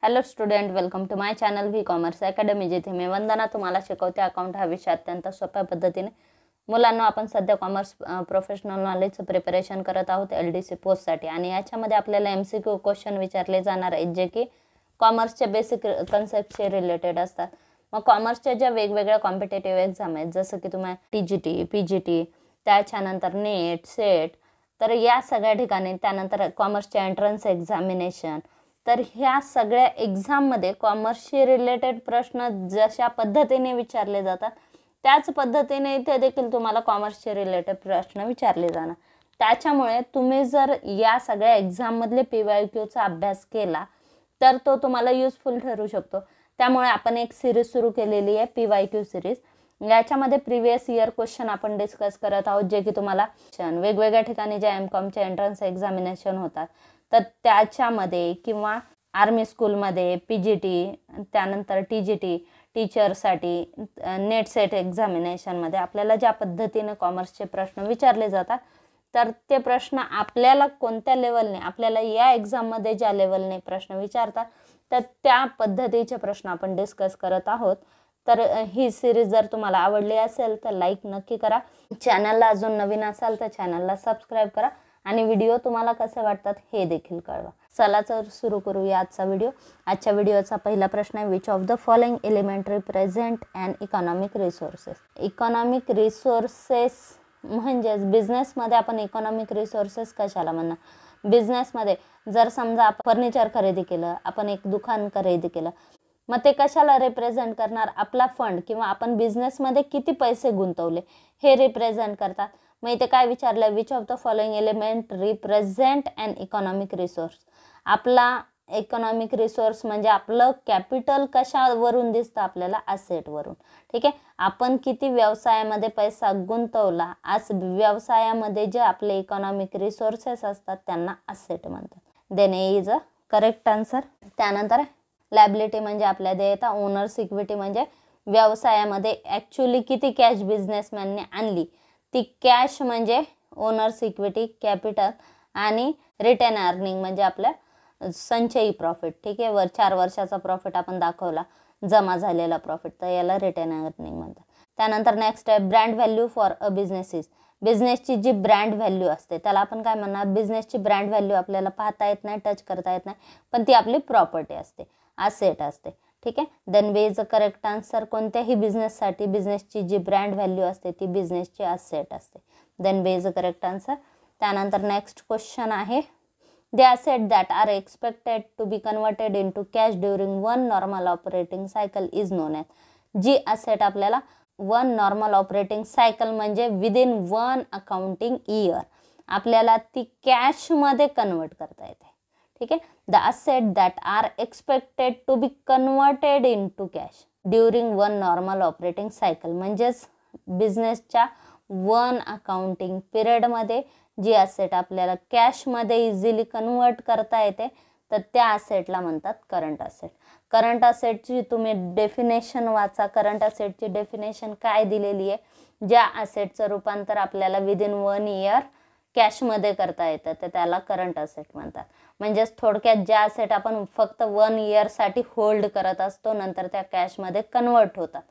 Hello student, welcome to my channel V commerce academy, जिथे मी वंदना तुम्हाला शिकवते अकाउंट हा विषय अत्यंत सोप्या पद्धतीने. मुलांना आपण सध्या कॉमर्स प्रोफेशनल नॉलेजचं प्रिपरेशन करत आहोत LDC पोस्टसाठी, आणि याच्यामध्ये आपल्याला MCQ क्वेश्चन विचारले जाणार आहेत जे की कॉमर्सच्या बेसिक कन्सेप्टशी रिलेटेड असतात. मग कॉमर्सच्या ज्या वेगवेगळ्या कॉम्पिटेटिव्ह एक्झाम आहेत, जसं की तुम्हाला TGT, PGT, त्याच्यानंतर नेट, सेट, तर या सगळ्या ठिकाणी, त्यानंतर कॉमर्सच्या एंट्रन्स एक्झामिनेशन, तर ह्या सगळ्या एक्झाममध्ये कॉमर्सशी रिलेटेड प्रश्न जशा पद्धतीने विचारले जातात त्याच पद्धतीने इथे देखील तुम्हाला कॉमर्सशी रिलेटेड प्रश्न विचारले जाणार. त्याच्यामुळे तुम्ही जर या सगळ्या एक्झाममधले PYQचा अभ्यास केला तर तो तुम्हाला युजफुल ठरू शकतो. त्यामुळे आपण एक सिरीज सुरू केलेली आहे, PYQ सिरीज. याच्यामध्ये प्रिव्हियस इयर क्वेश्चन आपण डिस्कस करत आहोत, जे की तुम्हाला वेगवेगळ्या ठिकाणी जे MCOMचे एंट्रन्स एक्झामिनेशन होतात तर त्याच्यामध्ये, किंवा आर्मी स्कूलमध्ये PGT, त्यानंतर TGT टीचरसाठी, नेट सेट एक्झामिनेशनमध्ये आपल्याला ज्या पद्धतीने कॉमर्सचे प्रश्न विचारले जातात तर ते प्रश्न आपल्याला कोणत्या लेवलने, आपल्याला या एक्झाममध्ये ज्या लेवलने प्रश्न विचारतात तर त्या पद्धतीचे प्रश्न आपण डिस्कस करत आहोत. तर ही सिरीज जर तुम्हाला आवडली असेल तर लाईक नक्की करा. चॅनलला अजून नवीन असाल तर चॅनलला सबस्क्राईब करा, आणि व्हिडिओ तुम्हाला कसे वाटतात हे देखील कळवा. चला तर सुरू करूया आजचा व्हिडिओ. आजच्या व्हिडिओचा पहिला प्रश्न आहे, which of the following element represent and economic resources. Economic resources म्हणजेच बिझनेसमध्ये आपण इकॉनॉमिक रिसोर्सेस कशाला म्हणणार? बिझनेसमध्ये जर समजा आपण फर्निचर खरेदी केलं, आपण एक दुकान खरेदी केलं, मग ते कशाला रिप्रेझेंट करणार? आपला फंड किंवा आपण बिझनेसमध्ये किती पैसे गुंतवले हे रिप्रेझेंट करतात. मग इथे काय विचारलं, which of the following element represent and economic resource. आपला इकॉनॉमिक रिसोर्स म्हणजे आपलं कॅपिटल कशावरून दिसतं? आपल्याला असेटवरून. ठीक आहे, आपण किती व्यवसायामध्ये पैसा गुंतवला, आज व्यवसायामध्ये जे आपले इकॉनॉमिक रिसोर्सेस असतात त्यांना असेट म्हणतात. Then A is a correct answer. त्यानंतर लायबिलिटी म्हणजे आपल्या देयता. ओनर्स इक्विटी म्हणजे व्यवसायामध्ये ॲक्च्युली किती कॅश बिझनेसमॅनने आणली, ती कॅश म्हणजे ओनर्स इक्विटी कॅपिटल. आणि रिटेन अर्निंग म्हणजे आपल्या संचयी प्रॉफिट. ठीक आहे, 4 वर्षाचा प्रॉफिट आपण दाखवला, जमा झालेला प्रॉफिट, तर याला रिटेन अर्निंग म्हणतात. त्यानंतर नेक्स्ट आहे brand value for a businesses. बिझनेसची जी ब्रँड व्हॅल्यू असते त्याला आपण काय म्हणणार? बिझनेसची ब्रँड व्हॅल्यू आपल्याला पाहता येत नाही, टच करता येत नाही, पण ती आपली प्रॉपर्टी असते, असेट असते. ठीक आहे, then B is a correct answer. कोणत्याही बिझनेससाठी बिझनेसची जी ब्रँड व्हॅल्यू असते ती बिझनेसची असेट असते. Then B is a correct answer. त्यानंतर नेक्स्ट क्वेश्चन आहे, the asset that are expected to be converted in to cash during 1 normal operating cycle is known as. जी असेट आपल्याला 1 नॉर्मल ऑपरेटिंग सायकल म्हणजे within 1 accounting year आपल्याला ती कॅशमध्ये convert करता येते. ठीक आहे, the asset that are expected to be converted in to cash during 1 normal operating cycle म्हणजेच बिझनेसच्या 1 अकाउंटिंग पिरियडमध्ये जी असेट आपल्याला कॅशमध्ये इझिली कन्वर्ट करता येते तर त्या असेटला म्हणतात करंट असेट. करंट असेटची तुम्ही डेफिनेशन वाचा. करंट असेटची डेफिनेशन काय दिलेली आहे? ज्या असेटचं रूपांतर आपल्याला विदिन 1 इयर कॅशमध्ये करता येतं तर त्याला करंट असेट म्हणतात. म्हणजेच थोडक्यात ज्या असेट आपण फक्त 1 इयरसाठी होल्ड करत असतो, नंतर त्या कॅशमध्ये कन्वर्ट होतात,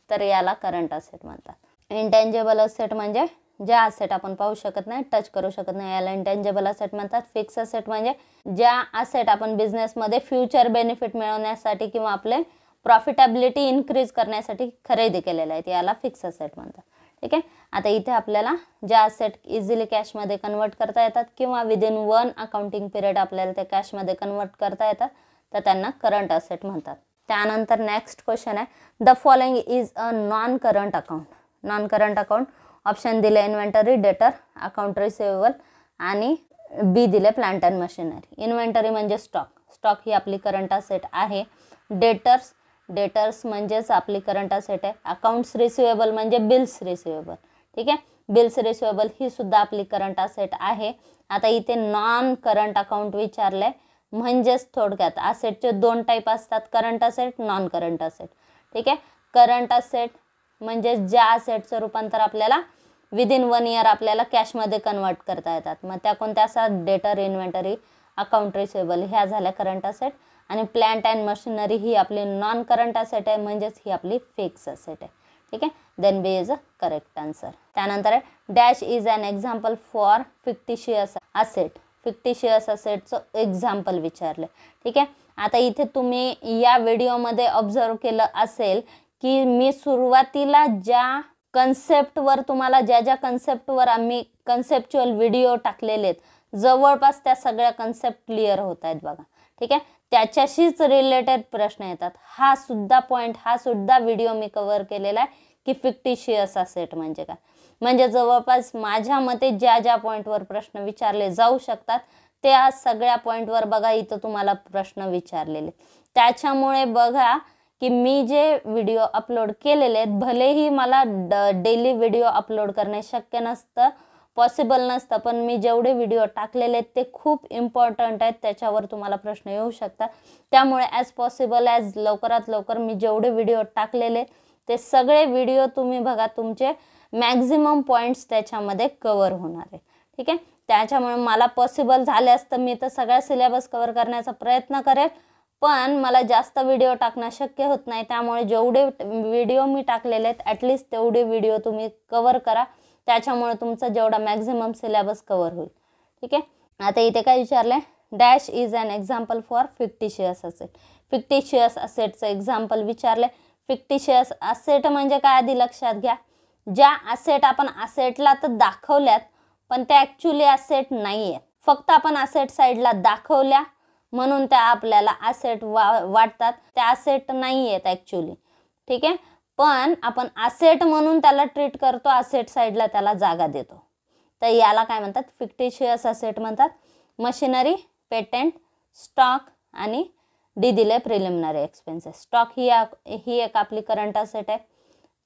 तर याला करंट असेट म्हणतात. इंटेंजेबल असेट म्हणजे ज्या असेट आपण पाहू शकत नाही, टच करू शकत नाही, याला इंटेंजेबल असेट म्हणतात. फिक्स असेट म्हणजे ज्या असेट आपण बिझनेसमध्ये फ्युचर बेनिफिट मिळवण्यासाठी किंवा आपले प्रॉफिटेबिलिटी इन्क्रीज करण्यासाठी खरेदी केलेल्या आहेत, याला फिक्स असेट म्हणतात. ठीक आहे, आता इथे आपल्याला ज्या असेट इझिली कॅशमध्ये कन्वर्ट करता येतात किंवा विदिन 1 अकाउंटिंग पिरियड आपल्याला ते कॅशमध्ये कन्वर्ट करता येतात तर त्यांना करंट असेट म्हणतात. त्यानंतर नेक्स्ट क्वेश्चन आहे, the following is a non current account. Non current account option दिले इन्व्हेंटरी, डेटर, अकाउंट रिसिवेबल, आणि बी दिले प्लांट अँड मशिनरी. इन्व्हेंटरी म्हणजे स्टॉक. स्टॉक ही आपली करंट असेट आहे. डेटर्स म्हणजेच आपली करंट असेट आहे. अकाउंट्स रिसिवेबल म्हणजे बिल्स रिसिवेबल. ठीक आहे, बिल्स रिसिवेबल ही सुद्धा आपली करंट असेट आहे. आता इथे नॉन करंट अकाउंट विचारले म्हणजेच थोडक्यात असेटचे 2 टाईप असतात, current asset, non current asset. ठीक आहे, करंट असेट म्हणजे ज्या असेटचं रूपांतर आपल्याला विदिन 1 इयर आपल्याला कॅशमध्ये कन्वर्ट करता येतात. मग त्या कोणत्या असतात? डेटर, इन्व्हेंटरी, अकाउंट रिसिवेबल ह्या झाल्या करंट असेट. आणि प्लांट अँड मशिनरी ही आपली नॉन करंट असेट आहे, म्हणजेच ही आपली फिक्स असेट आहे. ठीक आहे, then B is a correct answer. त्यानंतर आहे dash is an example for fictitious asset. Fictitious असेटचं एक्झाम्पल विचारलं. ठीक आहे, आता इथे तुम्ही या व्हिडिओमध्ये ऑब्झर्व केलं असेल की मी सुरुवातीला ज्या कन्सेप्टवर तुम्हाला ज्या कन्सेप्टवर आम्ही कन्सेप्च्युअल व्हिडिओ टाकलेले आहेत जवळपास त्या सगळ्या कन्सेप्ट क्लिअर होत आहेत बघा. ठीक आहे, त्याच्याशीच रिलेटेड प्रश्न येतात. हा सुद्धा पॉईंट, हा सुद्धा व्हिडिओ मी कव्हर केलेला आहे की फिक्टिशियस असेट म्हणजे काय. म्हणजे जवळपास माझ्या मते ज्या पॉईंटवर प्रश्न विचारले जाऊ शकतात त्या सगळ्या पॉईंटवर बघा इथं तुम्हाला प्रश्न विचारलेले. त्याच्यामुळे बघा की मी जे व्हिडिओ अपलोड केलेले आहेत, भलेही मला डेली व्हिडिओ अपलोड करणे शक्य नसतं, पॉसिबल नसतं, पण मी जेवढे व्हिडिओ टाकलेले आहेत ते खूप इम्पॉर्टंट आहेत, त्याच्यावर तुम्हाला प्रश्न येऊ शकतात. त्यामुळे ॲज पॉसिबल ॲज लवकरात लवकर मी जेवढे व्हिडिओ टाकलेले ते सगळे व्हिडिओ तुम्ही बघा, तुमचे मॅक्झिमम पॉईंट्स त्याच्यामध्ये कवर होणार आहे. ठीक आहे, त्याच्यामुळे मला पॉसिबल झाले असतं मी तर सगळ्या सिलेबस कवर करण्याचा प्रयत्न करेल, पण मला जास्त व्हिडिओ टाकणं शक्य होत नाही. त्यामुळे जेवढे व्हिडिओ मी टाकलेले आहेत ॲटलिस्ट तेवढे व्हिडिओ तुम्ही कवर करा, त्याच्यामुळे तुमचा जेवढा मॅक्झिमम सिलेबस कवर होईल. ठीक आहे, आता इथे काय विचारलं आहे, dash is an example for fictitious asset. Fictitious असेटचं एक्झाम्पल विचारलं आहे. फिक्टिशियस असेट म्हणजे काय आधी लक्षात घ्या, ज्या असेट आपण असेटला तर दाखवल्यात पण त्या ॲक्च्युली असेट नाही आहेत, फक्त आपण असेट साईडला दाखवल्या म्हणून त्या आपल्याला असेट वाटतात, त्या असेट नाही आहेत ॲक्च्युली. ठीक आहे, पण आपण असेट म्हणून त्याला ट्रीट करतो, असेट साईडला त्याला जागा देतो, तर याला काय म्हणतात, फिक्टिशियस असेट म्हणतात. मशिनरी, पेटेंट, स्टॉक आणि डी दिले प्रिलिमिनरी एक्सपेन्सेस. स्टॉक ही एक आपली करंट असेट आहे,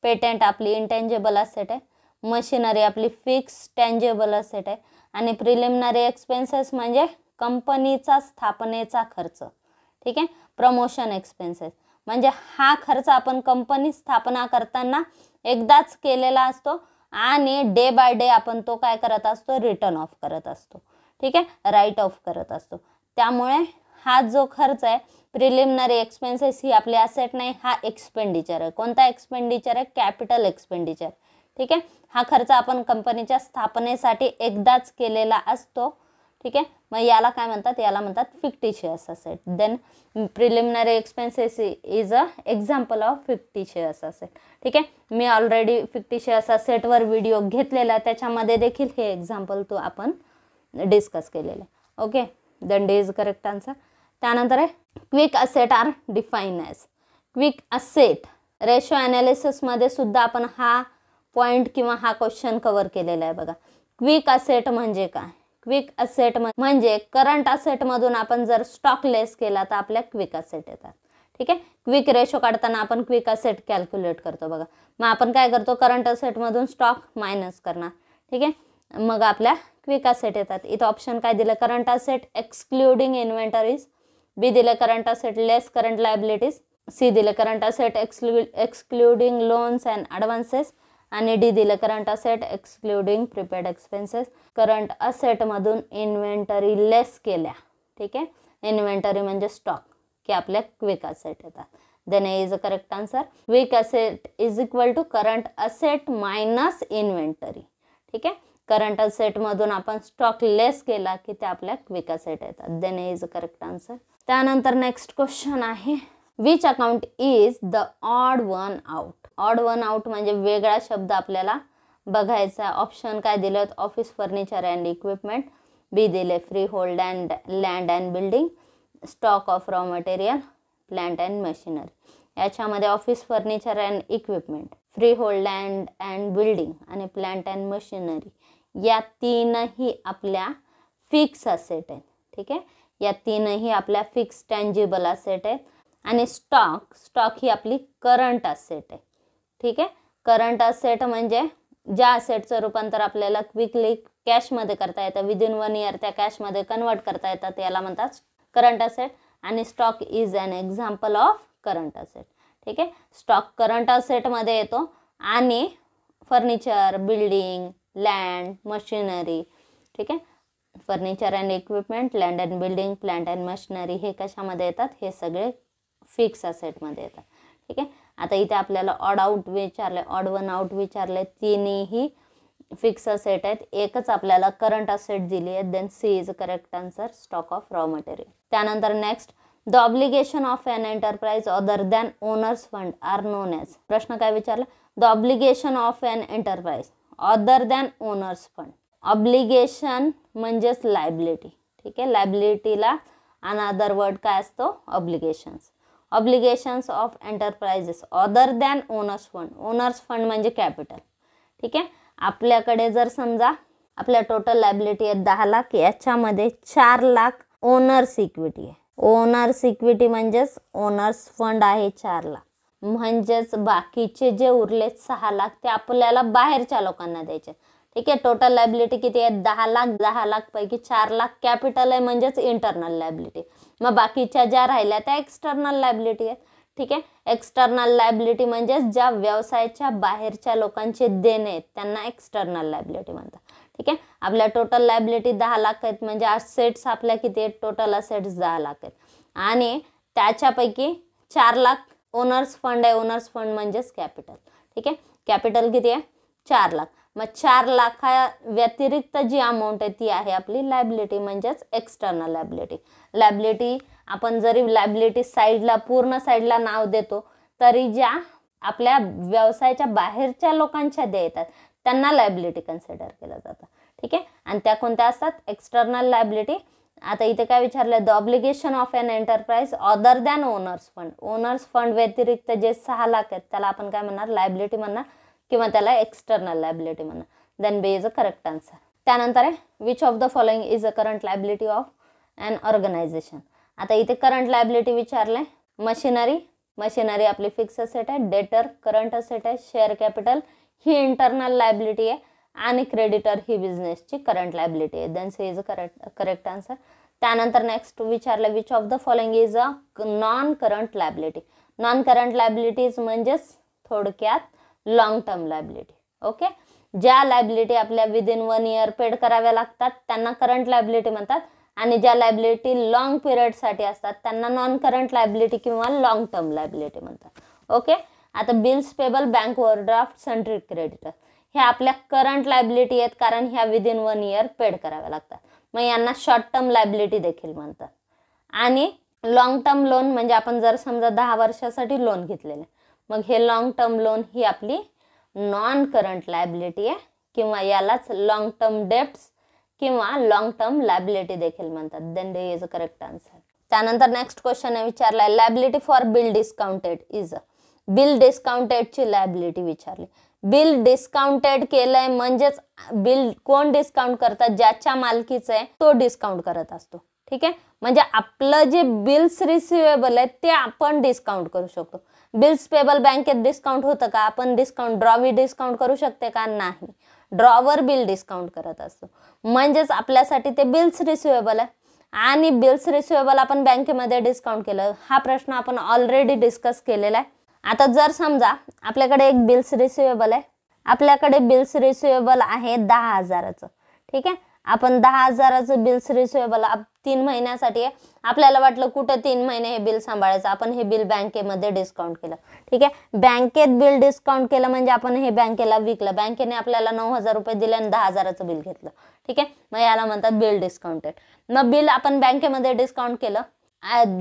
पेटेंट आपली इंटेंजेबल असेट आहे, मशिनरी आपली फिक्स टेंजेबल असेट आहे आणि प्रिलिमिनरी एक्सपेन्सेस म्हणजे कंपनीचा स्थापनेचा खर्च. ठीक आहे, प्रमोशन एक्सपेन्सेस म्हणजे हा खर्च आपण कंपनी स्थापना करताना एकदाच केलेला असतो आणि डे बाय डे आपण तो काय करत असतो, रिटर्न ऑफ करत असतो. ठीक आहे, राईट ऑफ करत असतो. त्यामुळे हा जो खर्च आहे प्रिलिमिनरी एक्सपेन्सेस ही आपली असेट नाही, हा एक्सपेंडिचर आहे. कोणता एक्सपेंडिचर आहे, कॅपिटल एक्सपेंडिचर. ठीक आहे, हा खर्च आपण कंपनीच्या स्थापनेसाठी एकदाच केलेला असतो. ठीक आहे, मग याला काय म्हणतात, याला म्हणतात fictitious asset. Then preliminary expenses is a example of fictitious asset. ठीक आहे, मी ऑलरेडी फिक्टिशियस असेटवर व्हिडिओ घेतलेला, त्याच्यामध्ये देखील हे एक्झाम्पल आपण डिस्कस केलेलं आहे. Okay, then D is correct answer. त्यानंतर आहे quick asset are define as. Quick asset ratio ॲनालिसिसमध्ये सुद्धा आपण हा पॉईंट किंवा हा क्वेश्चन कव्हर केलेला आहे बघा. क्विक असेट म्हणजे काय, क्विक असेट म्हणजे करंट असेटमधून आपण जर स्टॉक लेस केला तर आपल्या क्विक असेट येतात. ठीक आहे, क्विक रेशो काढताना आपण क्विक असेट कॅल्क्युलेट करतो बघा. मग आपण काय करतो, करंट असेटमधून स्टॉक मायनस करणार. ठीक आहे, मग आपल्या क्विक असेट येतात. इथं ऑप्शन काय दिलं, current asset excluding inventories, B दिलं current asset less current liabilities, C दिलं current asset excluding loans and advances आणि डी दिलं current asset excluding prepaid expenses. Current असेटमधून इन्व्हेंटरी लेस केल्या, ठीक आहे, इन्व्हेंटरी म्हणजे स्टॉक, की आपल्या क्विक असेट येतात. Then is a correct answer. Quick asset is equal to current asset minus inventory. ठीक आहे, करंट असेटमधून आपण स्टॉक लेस केला की ते आपल्या क्विक असेट येतात. Then is a correct answer. त्यानंतर नेक्स्ट क्वेश्चन आहे, which account is the odd one out. Odd one out म्हणजे वेगळा शब्द आपल्याला बघायचा. ऑप्शन काय दिलेत, office furniture and equipment, B दिले freehold and land and building, stock of raw material, plant and machinery. याच्यामध्ये office furniture and equipment, freehold land and building आणि प्लांट अँड मशिनरी या तीनही आपल्या fix asset आहेत. ठीक आहे, या तीनही आपल्या फिक्स टँजिबल असेट आहेत आणि स्टॉक ही आपली करंट असेट आहे. ठीक आहे, करंट असेट म्हणजे ज्या असेटचं रूपांतर आपल्याला क्विकली कॅशमध्ये करता येतं, विदिन 1 इयर त्या कॅशमध्ये कन्वर्ट करता येतात, याला म्हणतात करंट असेट. आणि stock is an example of current asset. ठीक आहे, स्टॉक करंट असेटमध्ये येतो आणि फर्निचर, बिल्डिंग, लँड, मशिनरी, ठीक आहे, furniture and equipment, land and building, plant and machinery हे कशामध्ये येतात? हे सगळे फिक्स असेटमध्ये येतात. ठीक आहे. आता इथे आपल्याला ऑड आउट विचारले, ऑड वन आउट विचारले, तिन्ही फिक्स असेट आहेत. एकच आपल्याला करंट असेट दिली आहे. Then C is correct answer, stock of raw material. त्यानंतर next, the obligation of an enterprise other than owners fund are known as. प्रश्न काय विचारला? The obligation of an enterprise other than owners fund. Obligation म्हणजेच liability. ठीक आहे. लायबिलिटीला another word काय असतो? Obligations. Obligations of enterprises other than owners fund. Owners fund म्हणजे कॅपिटल. ठीक आहे. आपल्याकडे जर समजा आपल्या टोटल लायबिलिटी आहे 10 लाख, याच्यामध्ये 4 लाख ओनर्स इक्विटी आहे. ओनर्स इक्विटी म्हणजेच ओनर्स फंड आहे 4 लाख. म्हणजेच बाकीचे जे उरले 6 लाख ते आपल्याला बाहेरच्या लोकांना द्यायचे. ठीक आहे. टोटल लायबिलिटी किती आहे? 10 लाख. 10 लाख पैकी 4 लाख कॅपिटल आहे म्हणजेच इंटरनल लायबिलिटी. मग बाकीच्या ज्या राहिल्या त्या एक्सटर्नल लायबिलिटी आहेत. ठीक आहे. एक्सटर्नल लायबिलिटी म्हणजे ज्या व्यवसायाच्या बाहेरच्या लोकांचे देणे आहेत त्यांना एक्सटर्नल लायबिलिटी म्हणतात. ठीक आहे. आपल्या टोटल लायबिलिटी 10 लाख आहेत म्हणजे असेट्स आपल्या किती आहेत? टोटल असेट्स 10 लाख आहेत आणि त्याच्यापैकी 4 लाख ओनर्स फंड आहे. ओनर्स फंड म्हणजेच कॅपिटल. ठीक आहे. कॅपिटल किती आहे? 4 लाख. मग 4 लाखा व्यतिरिक्त जी अमाऊंट आहे ती आहे आपली लायबिलिटी म्हणजेच एक्सटर्नल लायबिलिटी. लायबिलिटी आपण जरी लायबिलिटी साईडला पूर्ण साईडला नाव देतो तरी ज्या आपल्या व्यवसायाच्या बाहेरच्या लोकांच्या देय येतात त्यांना लायबिलिटी कन्सिडर केलं जातं. ठीक आहे. आणि त्या कोणत्या असतात? External liability. आता इथे काय विचारलं? The obligation of an enterprise other than owners fund. Owners fund व्यतिरिक्त जे 6 लाख आहेत त्याला आपण काय म्हणणार? लायबिलिटी म्हणणार किंवा त्याला एक्सटर्नल लायबिलिटी म्हणणार. Then B is a correct answer. त्यानंतर आहे which of the following is a current liability of an organization. आता इथे करंट लायबिलिटी विचारले. मशिनरी. मशिनरी आपली फिक्स असेट आहे. डेटर करंट असेट आहे. शेअर कॅपिटल ही इंटरनल लायबिलिटी आहे आणि क्रेडिटर ही बिझनेसची करंट लायबिलिटी आहे. Then C is a correct answer. त्यानंतर नेक्स्ट विचारलं which of the following is a non current liability. Non current liabilities म्हणजेच थोडक्यात लॉंग टर्म लायबिलिटी. ओके. ज्या लायबिलिटी आपल्या विदिन 1 इयर पेड कराव्या लागतात त्यांना करंट लायबिलिटी म्हणतात आणि ज्या लायबिलिटी लॉंग पिरियडसाठी असतात त्यांना नॉन करंट लायबिलिटी किंवा लॉंग टर्म लायबिलिटी म्हणतात. ओके. आता bills payable, bank overdraft, sundry creditor हे आपल्या करंट लायबिलिटी आहेत कारण ह्या विदिन 1 इयर पेड कराव्या लागतात. मग यांना शॉर्ट टर्म लायबिलिटी देखील म्हणतात. आणि लॉंग टर्म लोन म्हणजे आपण जर समजा 10 वर्षासाठी लोन घेतलेले मग हे लॉंग टर्म लोन ही आपली नॉन करंट लायबिलिटी आहे किंवा यालाच लॉंग टर्म डेब्ट्स किंवा लॉंग टर्म लायबिलिटी देखील म्हणतात. Then D is a correct answer. त्यानंतर नेक्स्ट क्वेश्चन आहे विचारलाय liability for bill discounted is a. Bill डिस्काउंटेडची लायबिलिटी विचारली. बिल डिस्काउंटेड केलंय म्हणजेच बिल कोण डिस्काउंट करतात? ज्याच्या मालकीचं आहे तो डिस्काउंट करत असतो. ठीक आहे. म्हणजे आपलं जे बिल्स रिसिवेबल आहे ते आपण डिस्काउंट करू शकतो. बिल्स पेबल बँकेत डिस्काउंट होतं का? आपण डिस्काउंट ड्रॉवी डिस्काउंट करू शकते का? नाही. ड्रॉवर बिल डिस्काउंट करत असतो. म्हणजेच आपल्यासाठी ते बिल्स रिसिवेबल आहे आणि बिल्स रिसिवेबल आपण बँकेमध्ये डिस्काउंट केलं. हा प्रश्न आपण ऑलरेडी डिस्कस केलेला आहे. आता जर समजा आपल्याकडे एक बिल्स रिसिवेबल आहे. आपल्याकडे बिल्स रिसिवेबल आहे 10,000चं. ठीक आहे. आपण 10,000चं बिल्स रिसिवेबल 3 महिन्यासाठी आहे. आपल्याला वाटलं कुठं 3 महिने हे बिल सांभाळायचं. आपण हे बिल बँकेमध्ये डिस्काउंट केलं. ठीक आहे. बँकेत बिल डिस्काउंट केलं म्हणजे आपण हे बँकेला विकलं. बँकेने आपल्याला 9,000 रुपये दिले आणि 10,000चं बिल घेतलं. ठीक आहे. मग याला म्हणतात बिल डिस्काउंटेड. मग बिल आपण बँकेमध्ये डिस्काउंट केलं.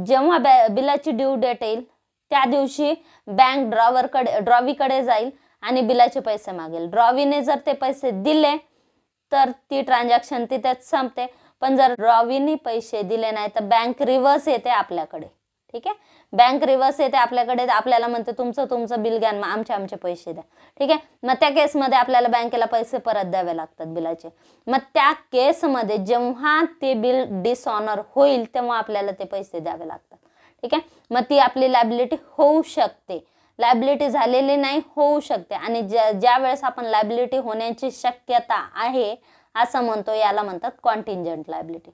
जेव्हा बिलाची ड्यू डेट येईल त्या दिवशी बँक ड्रॉवीकडे जाईल आणि बिलाचे पैसे मागेल. ड्रॉवीने जर ते पैसे दिले तर ती ट्रान्झॅक्शन तिथेच संपते. पण जर ड्रॉवीने पैसे दिले नाही तर बँक रिव्हर्स येते आपल्याकडे. ठीक आहे. बँक रिव्हर्स येते आपल्याकडे. आपल्याला म्हणते तुमचं बिल घ्या आमचे पैसे द्या. ठीक आहे. मग त्या केसमध्ये आपल्याला बँकेला पैसे परत द्यावे लागतात बिलाचे. मग त्या केसमध्ये जेव्हा ते बिल डिसऑनर होईल तेव्हा आपल्याला ते पैसे द्यावे लागतात. ठीक आहे. मग ती आपली लायबिलिटी होऊ शकते. लायबिलिटी झालेली नाही होऊ शकते आणि ज्या वेळेस आपण लायबिलिटी होण्याची शक्यता आहे असं म्हणतो याला म्हणतात कॉन्टिंजंट लायबिलिटी.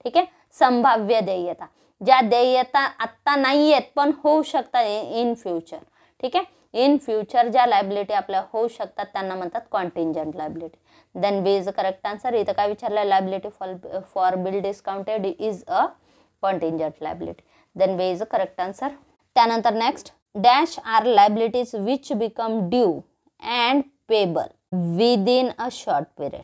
ठीक आहे. संभाव्य देयता. ज्या देयता आत्ता नाही आहेत पण होऊ शकतात इन फ्युचर. ठीक आहे. इन फ्युचर ज्या लायबिलिटी आपल्या होऊ शकतात त्यांना म्हणतात contingent liability. Then B is a correct answer. इथं काय विचारलं, liability for bill discounted is a contingent liability. Then B is a correct answer. त्यानंतर next, dash are liabilities which become due and payable within a short period.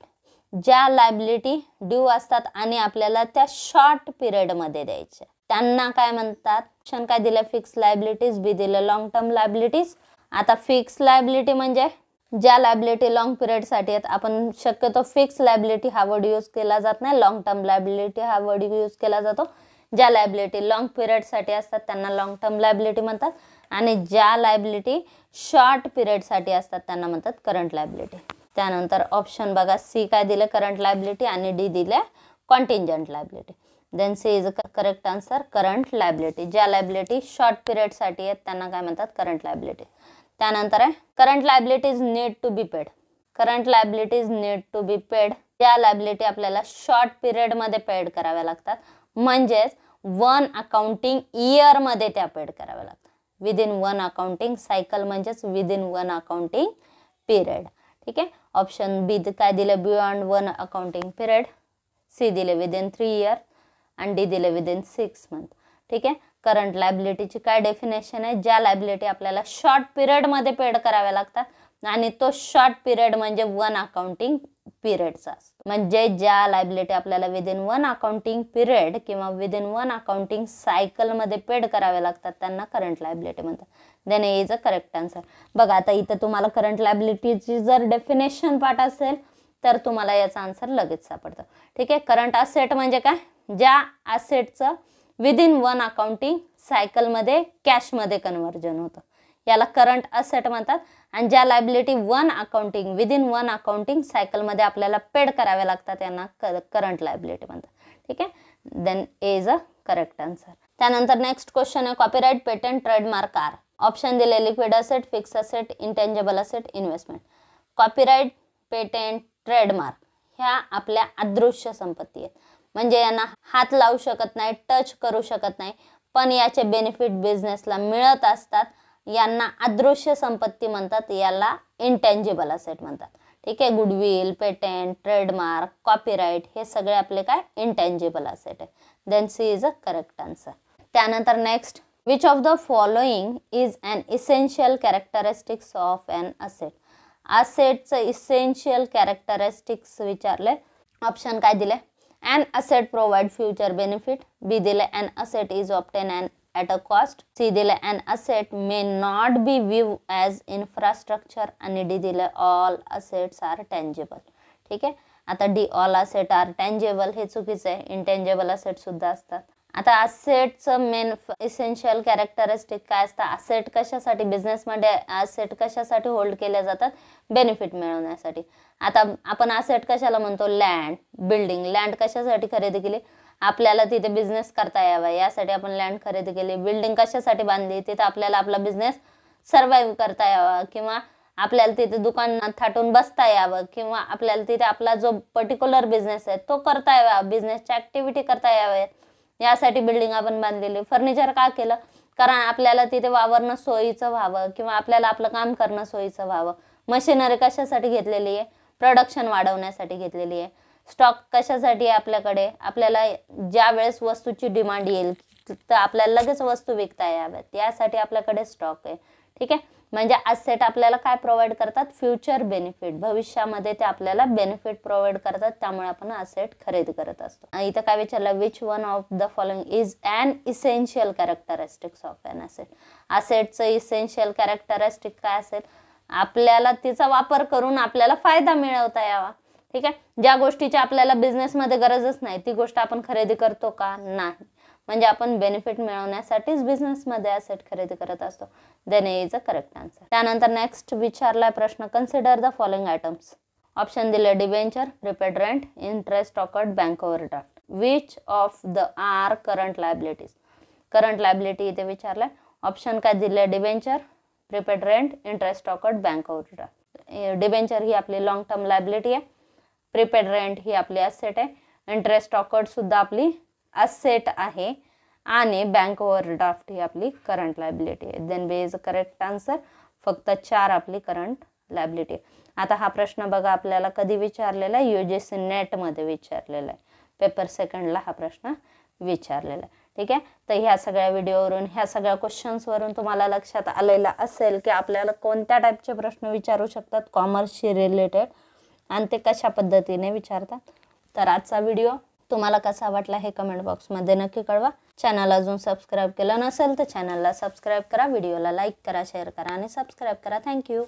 ज्या liability due असतात आणि आपल्याला त्या short पिरियडमध्ये द्यायच्या त्यांना काय म्हणतात. ऑप्शन काय दिलं, फिक्स लायबिलिटीज, बी दिलं लॉंग टर्म लायबिलिटीज. आता फिक्स लायबिलिटी म्हणजे ज्या लायबिलिटी लॉंग पिरियडसाठी आहेत. आपण शक्यतो फिक्स लायबिलिटी हा वर्ड यूज केला जात नाही, लॉंग टर्म लायबिलिटी हा वर्ड यूज केला जातो. ज्या लायबिलिटी लॉंग पिरियडसाठी असतात त्यांना लॉंग टर्म लायबिलिटी म्हणतात आणि ज्या लायबिलिटी शॉर्ट पिरियडसाठी असतात त्यांना म्हणतात करंट लायबिलिटी. त्यानंतर ऑप्शन बघा, सी काय दिलं, करंट लायबिलिटी, आणि डी दिले contingent liability. Then C is a correct answer, current liability. ज्या लायबिलिटी शॉर्ट पिरियडसाठी आहेत त्यांना काय म्हणतात, करंट लायबिलिटी. त्यानंतर आहे current liabilities need to be paid. Current liabilities need to be paid. ज्या लायबिलिटी आपल्याला शॉर्ट पिरियडमध्ये पेड कराव्या लागतात, म्हणजेच 1 अकाउंटिंग इयरमध्ये त्या पेड कराव्या लागतात. विदिन 1 अकाउंटिंग सायकल म्हणजेच विदिन 1 अकाउंटिंग पिरियड. ठीक आहे. ऑप्शन बी काय दिलं, बियॉन्ड 1 अकाउंटिंग पिरियड. सी दिले विदिन 3 इयर आणि डी दिले विदिन 6 मंथ. ठीक आहे. करंट लायबिलिटीची काय डेफिनेशन आहे, ज्या लायबिलिटी आपल्याला शॉर्ट पिरियडमध्ये पेड कराव्या लागतात आणि तो शॉर्ट पिरियड म्हणजे 1 अकाउंटिंग पिरियडचा असतो. म्हणजे ज्या लायबिलिटी आपल्याला विदिन 1 अकाउंटिंग पिरियड किंवा विदिन 1 अकाउंटिंग सायकलमध्ये पेड कराव्या लागतात त्यांना करंट लायबिलिटी म्हणतात. Then is a correct answer. बघा आता इथं तुम्हाला करंट लायबिलिटीची जर डेफिनेशन पाठ असेल तर तुम्हाला याचा आन्सर लगेच सापडतं. ठीक आहे. करंट असेट म्हणजे काय, ज्या असेटचं विदिन 1 अकाउंटिंग सायकलमध्ये कॅशमध्ये कन्व्हर्जन होतं याला करंट असेट म्हणतात. आणि ज्या लायबिलिटी 1 अकाउंटिंग विदिन 1 अकाउंटिंग सायकलमध्ये आपल्याला पेड कराव्या लागतात यांना करंट लायबिलिटी म्हणतात. ठीक आहे. Then is a correct answer. त्यानंतर नेक्स्ट क्वेश्चन आहे, copyright, patent, trademark are. Option दिले liquid asset, fix asset, intangible asset, investment. Copyright, patent, trademark ह्या आपल्या अदृश्य संपत्ती आहेत. म्हणजे यांना हात लावू शकत नाही, टच करू शकत नाही, पण याचे बेनिफिट बिझनेसला मिळत असतात. यांना अदृश्य संपत्ती म्हणतात, याला इंटेंजिबल असेट म्हणतात. ठीक आहे. गुडविल, पेटंट, ट्रेडमार्क, कॉपीराइट हे सगळे आपले काय इंटेंजिबल असेट आहे. Then C is a correct answer. त्यानंतर next, which of the following is an essential characteristics of an asset. असेटचं इसेन्शियल कॅरेक्टरिस्टिक्स विचारले. ऑप्शन काय दिले, an asset provide future benefit. B दिले an asset is obtained at a cost. C दिले an asset may not be viewed as infrastructure. आणि D दिले all assets are tangible. ठीक आहे. आता D all asset are tangible हे चुकीचं आहे, इंटेंजेबल असेट सुद्धा असतात. आता असेटचं मेन इसेन्शियल कॅरेक्टरिस्टिक काय असतं, असेट कशासाठी बिझनेसमध्ये असेट कशासाठी होल्ड केल्या जातात, बेनिफिट मिळवण्यासाठी. आता आपण असेट कशाला म्हणतो, लँड, बिल्डिंग. लँड कशासाठी खरेदी केली, आपल्याला तिथे बिझनेस करता यावा यासाठी आपण लँड खरेदी केली. बिल्डिंग कशासाठी बांधली, तिथे आपल्याला आपला बिझनेस सर्व्हाइव्ह करता यावा किंवा आपल्याला तिथे दुकान थाटून बसता यावं किंवा आपल्याला तिथे आपला जो पर्टिक्युलर बिझनेस आहे तो करता यावा, बिझनेसच्या ऍक्टिव्हिटी करता याव्या यासाठी बिल्डिंग आपण बांधलेली. फर्निचर का केलं, कारण आपल्याला तिथे वावरणं सोयीचं व्हावं किंवा आपल्याला आपलं काम करणं सोयीचं व्हावं. मशिनरी कशासाठी घेतलेली आहे, प्रोडक्शन वाढवण्यासाठी घेतलेली आहे. स्टॉक कशासाठी आहे आपल्याकडे, आपल्याला ज्या वेळेस वस्तूची डिमांड येईल तर आपल्याला लगेच वस्तू विकता याव्यात यासाठी आपल्याकडे स्टॉक आहे. ठीक आहे. म्हणजे असेट आपल्याला काय प्रोव्हाइड करतात, फ्युचर बेनिफिट. भविष्यामध्ये ते आपल्याला बेनिफिट प्रोव्हाइड करतात, त्यामुळे आपण असेट खरेदी करत असतो. इथं काय विचारलं, which one of the following is an essential characteristics of an asset. असेटचं इसेन्शियल कॅरेक्टरिस्टिक काय असेल, आपल्याला तिचा वापर करून आपल्याला फायदा मिळवता यावा. ठीक आहे. ज्या गोष्टीची आपल्याला बिझनेसमध्ये गरजच नाही ती गोष्ट आपण खरेदी करतो का, नाही. म्हणजे आपण बेनिफिट मिळवण्यासाठीच बिझनेसमध्ये असेट खरेदी करत असतो. Then is a correct answer. त्यानंतर नेक्स्ट विचारलाय प्रश्न, consider the following items. Option दिले debenture, prepaid rent, interest accrued, bank overdraft. Which of the are current liabilities. Current liability इथे विचारलाय. ऑप्शन काय दिले, debenture, prepaid rent, interest accrued, bank overdraft. Debenture ही आपली लॉंग टर्म लायबिलिटी आहे, prepaid rent ही आपली असेट आहे, इंटरेस्ट ऑकर्ड सुद्धा आपली असेट आहे आणि बँक ओव्हरड्राफ्ट ही आपली करंट लायबिलिटी आहे. Then B is a correct answer. फक्त 4 आपली करंट लायबिलिटी. आता हा प्रश्न बघा आपल्याला कधी विचारलेला आहे, UGC नेटमध्ये विचारलेला आहे. पेपर सेकंडला हा प्रश्न विचारलेला आहे. ठीक आहे. तर ह्या सगळ्या व्हिडिओवरून, ह्या सगळ्या क्वेश्चन्सवरून तुम्हाला लक्षात आलेलं असेल की आपल्याला कोणत्या टाईपचे प्रश्न विचारू शकतात कॉमर्सशी रिलेटेड आणि ते कशा पद्धतीने विचारतात. तर आजचा व्हिडिओ तुम्हाला कसा वाटला हे कमेंट बॉक्समध्ये नक्की कळवा. चॅनल अजून सबस्क्राईब केलं नसेल तर चॅनलला सबस्क्राईब करा, व्हिडिओला लाईक करा, शेअर करा आणि सबस्क्राईब करा. थँक्यू.